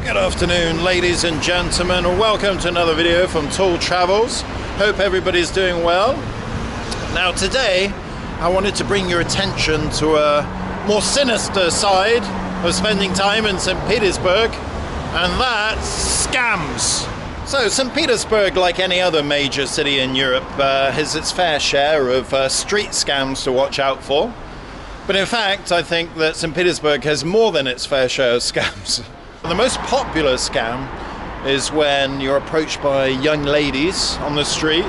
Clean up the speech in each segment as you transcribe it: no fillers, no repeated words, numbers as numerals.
Good afternoon, ladies and gentlemen. Welcome to another video from Tall Travels. Hope everybody's doing well. Now today, I wanted to bring your attention to a more sinister side of spending time in St Petersburg, and that's scams. So St Petersburg, like any other major city in Europe, has its fair share of street scams to watch out for. But in fact, I think that St Petersburg has more than its fair share of scams. The most popular scam is when you're approached by young ladies on the street.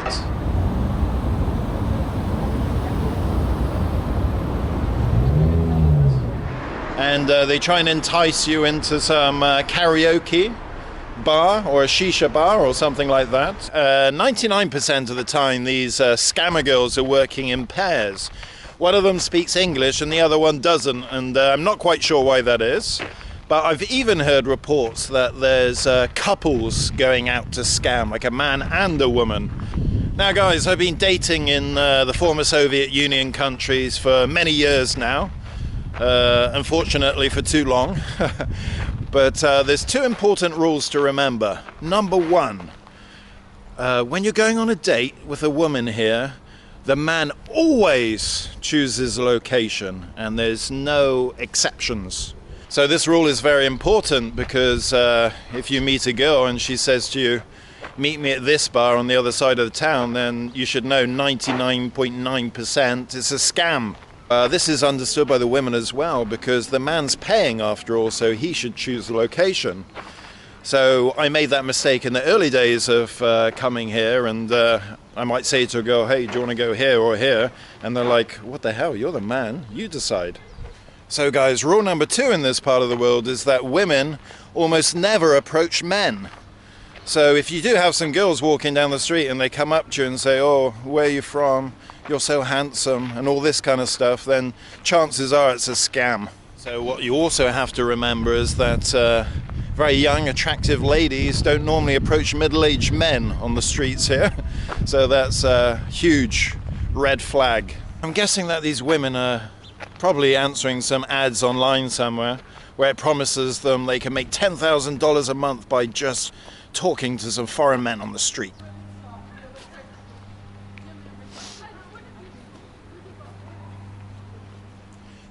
And they try and entice you into some karaoke bar or a shisha bar or something like that. 99% of the time these scammer girls are working in pairs. One of them speaks English and the other one doesn't, and I'm not quite sure why that is. But I've even heard reports that there's couples going out to scam, like a man and a woman. Now guys, I've been dating in the former Soviet Union countries for many years now. Unfortunately for too long. But there's two important rules to remember. Number one, when you're going on a date with a woman here, the man always chooses a location and there's no exceptions. So this rule is very important because if you meet a girl and she says to you, meet me at this bar on the other side of the town, then you should know 99.9% it's a scam. This is understood by the women as well because the man's paying after all, so he should choose the location. So I made that mistake in the early days of coming here, and I might say to a girl, hey, do you want to go here or here? And they're like, what the hell, you're the man, you decide. So guys, rule number two in this part of the world is that women almost never approach men. So if you do have some girls walking down the street and they come up to you and say, oh, where are you from? You're so handsome and all this kind of stuff, then chances are it's a scam. So what you also have to remember is that very young, attractive ladies don't normally approach middle-aged men on the streets here. So that's a huge red flag. I'm guessing that these women are probably answering some ads online somewhere where it promises them they can make $10,000 a month by just talking to some foreign men on the street.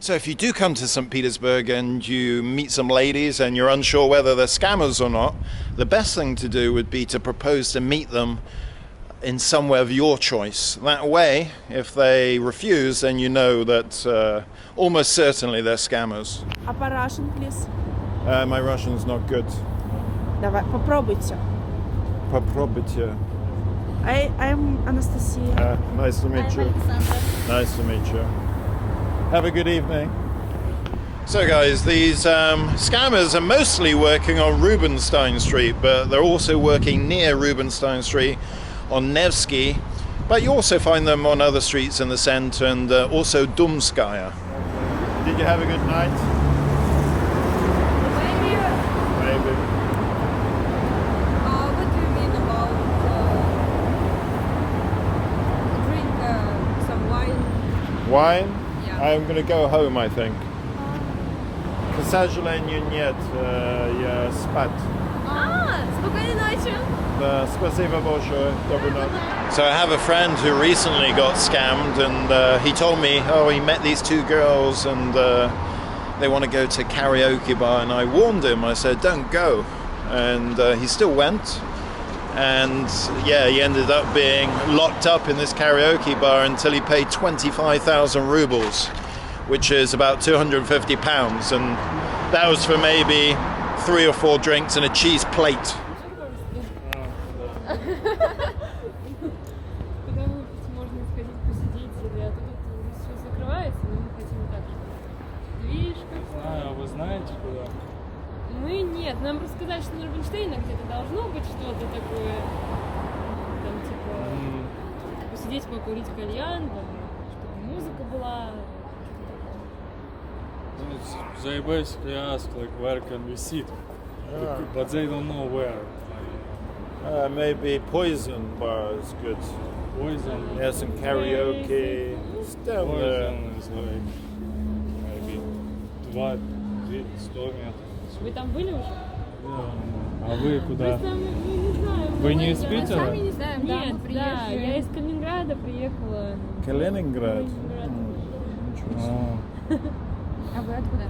So if you do come to St. Petersburg and you meet some ladies and you're unsure whether they're scammers or not, the best thing to do would be to propose to meet them in somewhere of your choice. That way, if they refuse, then you know that almost certainly they're scammers. A по-Russian, please. My Russian's not good. Давай, попробуйте. Попробуйте. I'm Anastasia. Nice to meet you. Nice to meet you. Have a good evening. So guys, these scammers are mostly working on Rubenstein Street, but they're also working near Rubenstein Street on Nevsky, but you also find them on other streets in the center and also Dumskaya. Did you have a good night? Maybe. Maybe. What do you mean about drink some wine? Wine? Yeah. I'm gonna go home, I think. К сожалению, нет, я спать. Спокойной ночи. Спасибо большое. Доброй ночи. So I have a friend who recently got scammed, and he told me, oh, he met these two girls and they want to go to karaoke bar, and I warned him. I said, don't go, and he still went, and yeah, he ended up being locked up in this karaoke bar until he paid 25,000 rubles, which is about £250, and that was for maybe 3 or 4 drinks and a cheese plate. Можно сходить посидеть, а тут все закрывается, но мы хотим так же. Движка. А вы знаете куда? Мы нет, нам рассказали, что на Рубинштейна где-то должно быть что-то такое, там типа посидеть, покурить кальян, там, чтобы музыка была. They basically ask like where can we sit, but they don't know where. Maybe Poison Bar is good. Poison. Yeah, some karaoke. It's down there. Poison is like maybe 2-3 meters. Вы там были уже? А вы куда? Просто мы не знаем. Вы не из Мы Питера? сами не знаем, да, Нет, мы да, приехали. я из Калининграда приехала. Kaliningrad. А вы откуда?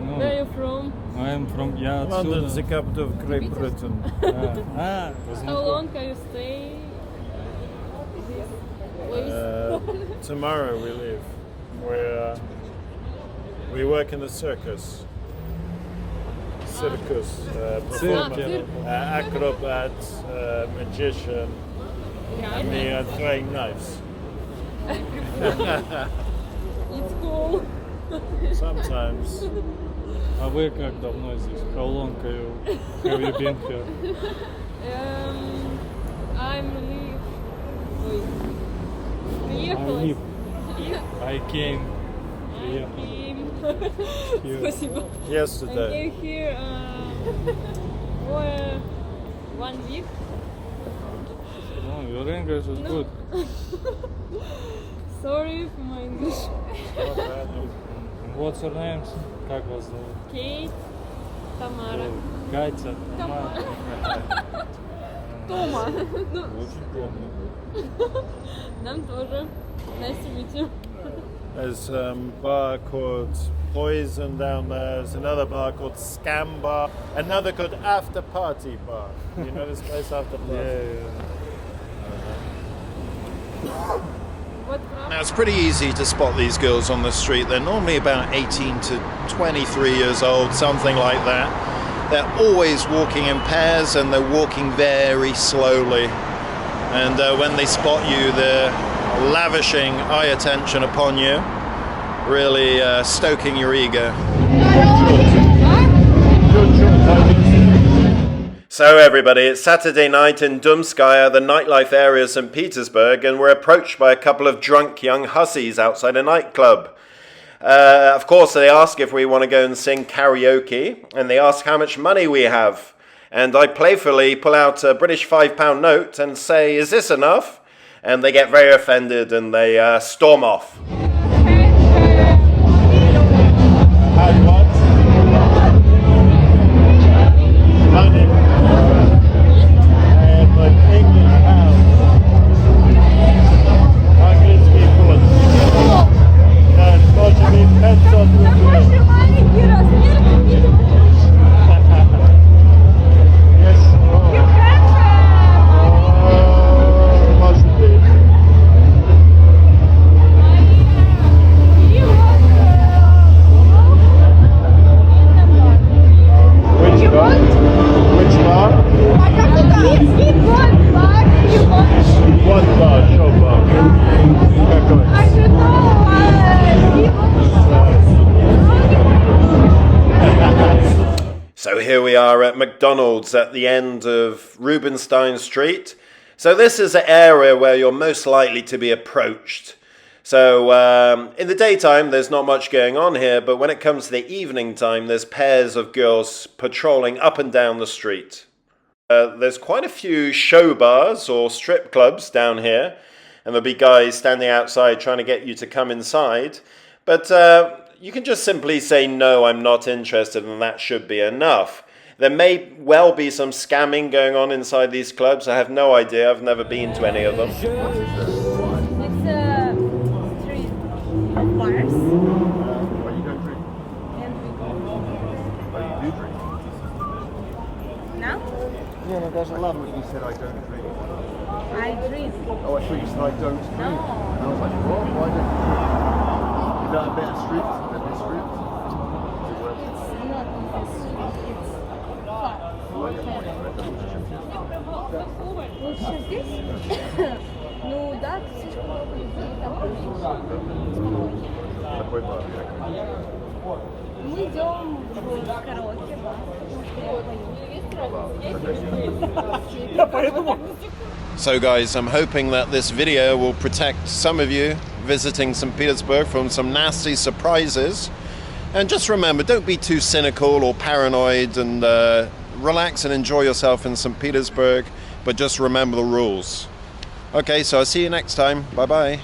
Ну, Where are you from? I'm from... Я London's отсюда. the capital of Great Britain. How long can you stay? This place? Tomorrow we leave. We work in the circus. Circus performer, Circus. acrobat, magician, and me throwing knives. It's cool. Sometimes. А вы как давно здесь? How long have you been here? I'm live. Ой. Приехала. I live. I came. I came. Here. Спасибо. I Yesterday. came here for 1 week. No, your English is good. Sorry for my English. What's your names? Как вас зовут? Kate, Tamara. Катя. Тома. Очень помню. Нам тоже. Nice to meet you. There's a bar called Poison down there. There's another bar called Scam Bar. Another called After Party Bar. You know this place, After Party? Yeah. What Now it's pretty easy to spot these girls on the street. They're normally about 18 to 23 years old, something like that. They're always walking in pairs and they're walking very slowly. And when they spot you, they're lavishing eye attention upon you, really stoking your ego. So everybody, it's Saturday night in Dumskaya, the nightlife area of St Petersburg, and we're approached by a couple of drunk young hussies outside a nightclub. Of course, they ask if we want to go and sing karaoke, and they ask how much money we have. And I playfully pull out a British £5 note and say, "Is this enough?" And they get very offended and they storm off. So here we are at McDonald's at the end of Rubinstein Street. So this is an area where you're most likely to be approached. So in the daytime, there's not much going on here, but when it comes to the evening time, there's pairs of girls patrolling up and down the street. There's quite a few show bars or strip clubs down here, and there'll be guys standing outside trying to get you to come inside. But you can just simply say, "No, I'm not interested," and that should be enough. There may well be some scamming going on inside these clubs. I have no idea. I've never been to any of them. It's street of bars. Well, you don't drink. And we go. Oh, you do drink. Now? Yeah, no, there's a love when you said I don't drink. I drink. Oh, I thought you said I don't drink. No. And I was like, what? Why don't you drink? Is that a bit of street? A bit of street? Is it worth it? It's not this street. It's far. Лучше здесь? Ну да, слишком много людей там. Такой бар. Мы идем в караоке бар. So guys, I'm hoping that this video will protect some of you visiting St Petersburg from some nasty surprises. And just remember, don't be too cynical or paranoid, and relax and enjoy yourself in St Petersburg, but just remember the rules. Okay, so I'll see you next time. Bye bye.